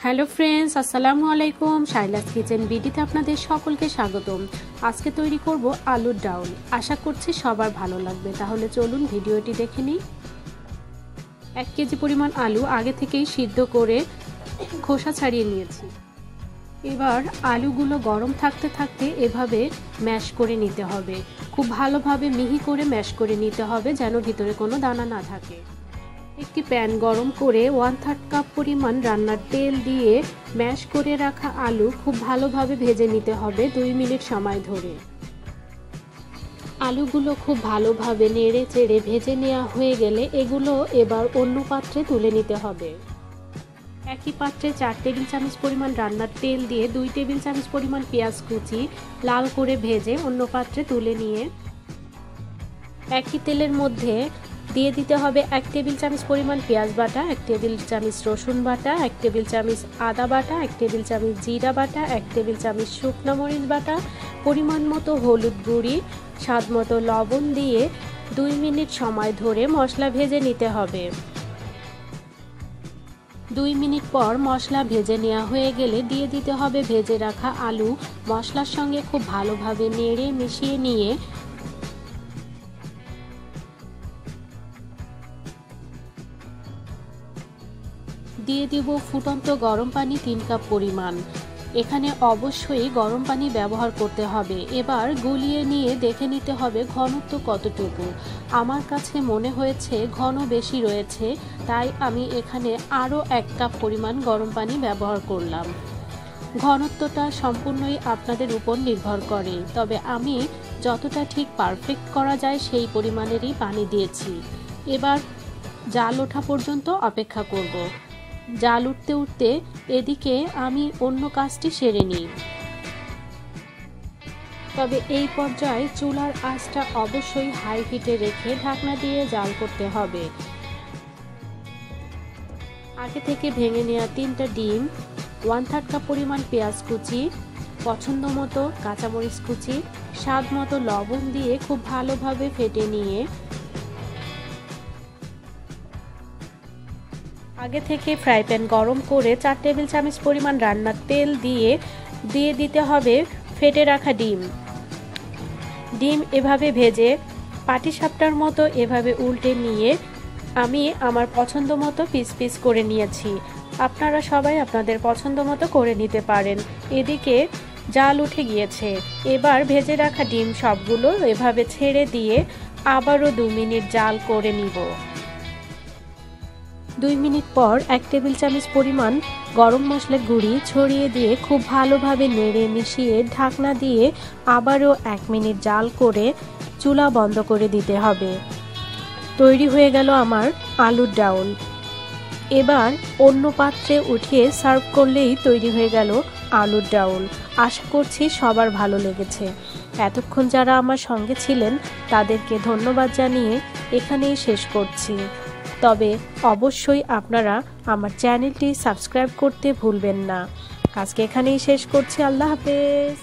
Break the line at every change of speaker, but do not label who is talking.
Hello friends, আসসালামু আলাইকুম। শাইলাস kitchen বিডিতে আপনাদের সকলকে স্বাগতম। আজকে তৈরি করব আলুর ডাউল। আশা করছি সবার ভালো লাগবে। তাহলে চলুন ভিডিওটি দেখে নিই। 1 কেজি পরিমাণ আলু আগে থেকেই সিদ্ধ করে খোসা ছাড়িয়ে নিয়েছি। এবার আলুগুলো গরম থাকতে থাকতে এভাবে ম্যাশ করে নিতে হবে। খুব ভালোভাবে মিহি করে ম্যাশ করে নিতে হবে যেন ভিতরে কোনো দানা না থাকে। একটি প্যান গরম করে 1/3 কাপ পরিমাণ রান্নার তেল দিয়ে ম্যাশ করে রাখা আলু খুব ভালোভাবে ভেজে নিতে হবে 2 মিনিট সময় ধরে। আলুগুলো খুব ভালোভাবে নেড়ে চেড়ে ভেজে নেওয়া হয়ে গেলে এগুলো এবার অন্য পাত্রে তুলে নিতে হবে। একই পাত্রে 4 টেবিল চামচ পরিমাণ রান্নার তেল দিয়ে 2 টেবিল চামচ পরিমাণ পেঁয়াজ কুচি লাল করে ভেজে অন্য পাত্রে তুলে নিয়ে একই তেলের মধ্যে দিয়ে দিতে হবে 1 টেবিল চামচ পরিমাণ পেঁয়াজ বাটা, 1 টেবিল চামচ রসুন বাটা, 1 টেবিল চামচ আদা বাটা, 1 টেবিল চামচ জিরা বাটা, 1 টেবিল চামচ শুকনো মরিচ বাটা, পরিমাণ মতো হলুদ গুঁড়ি, স্বাদ মতো লবণ দিয়ে 2 মিনিট সময় ধরে মশলা ভেজে নিতে হবে। 2 মিনিট পর মশলা ভেজে নেওয়া হয়ে গেলে দিয়ে দিতে হবে ভেজে রাখা আলু। মশলার সঙ্গে খুব ভালোভাবে নেড়ে মিশিয়ে নিয়ে দিয়ে দিব ফুটন্ত গরম পানি 3 কাপ পরিমাণ। এখানে অবশ্যই গরম পানি ব্যবহার করতে হবে। এবার গুলিয়ে নিয়ে দেখে নিতে হবে ঘনত্ব কতটুকু। আমার কাছে মনে হয়েছে ঘন বেশি রয়েছে, তাই আমি এখানে আরও 1 কাপ পরিমাণ গরম পানি ব্যবহার করলাম। ঘনত্বটা সম্পূর্ণই আপনাদের উপর নির্ভর করে, তবে আমি যতটা ঠিক পারফেক্ট করা যায় সেই পরিমাণেরই পানি দিয়েছি। এবার জাল ওঠা পর্যন্ত অপেক্ষা করব। জাল উঠতে উঠতে এদিকে আমি অন্য কাজটি সেরে নিই। তবে এই পর্যায়ে চুলার আঁচটা অবশ্যই হাই হিটে রেখে ঢাকনা দিয়ে জাল করতে হবে। আগে থেকে ভেঙে নেওয়া 3টা ডিম, 1/3 কাপ পরিমাণ পেঁয়াজ কুচি, পছন্দ মতো কাঁচামরিচ কুচি, স্বাদ মতো লবণ দিয়ে খুব ভালোভাবে ফেটে নিয়ে আগে থেকে ফ্রাই প্যান গরম করে 4 টেবিল চামচ পরিমাণ রান্নার তেল দিয়ে দিতে হবে ফেটে রাখা ডিম। ডিম এভাবে ভেজে পাটিসাপটার মতো এভাবে উল্টে নিয়ে আমি আমার পছন্দ মতো পিস পিস করে নিয়েছি। আপনারা সবাই আপনাদের পছন্দ মতো করে নিতে পারেন। এদিকে জাল উঠে গিয়েছে। এবার ভেজে রাখা ডিম সবগুলো এভাবে ছেড়ে দিয়ে আবারও 2 মিনিট জাল করে নিব। 2 মিনিট পর 1 টেবিল চামচ পরিমাণ গরম মশলার গুঁড়ি ছড়িয়ে দিয়ে খুব ভালোভাবে নেড়ে মিশিয়ে ঢাকনা দিয়ে আবারও 1 মিনিট জাল করে চুলা বন্ধ করে দিতে হবে। তৈরি হয়ে গেল আমার আলুর ডাউল। এবার অন্য পাত্রে উঠিয়ে সার্ভ করলেই তৈরি হয়ে গেল আলুর ডাউল। আশা করছি সবার ভালো লেগেছে। এতক্ষণ যারা আমার সঙ্গে ছিলেন তাদেরকে ধন্যবাদ জানিয়ে এখানেই শেষ করছি। তবে অবশ্যই আপনারা আমার চ্যানেলটি সাবস্ক্রাইব করতে ভুলবেন না। আজকে এখানেই শেষ করছি। আল্লাহ হাফেজ।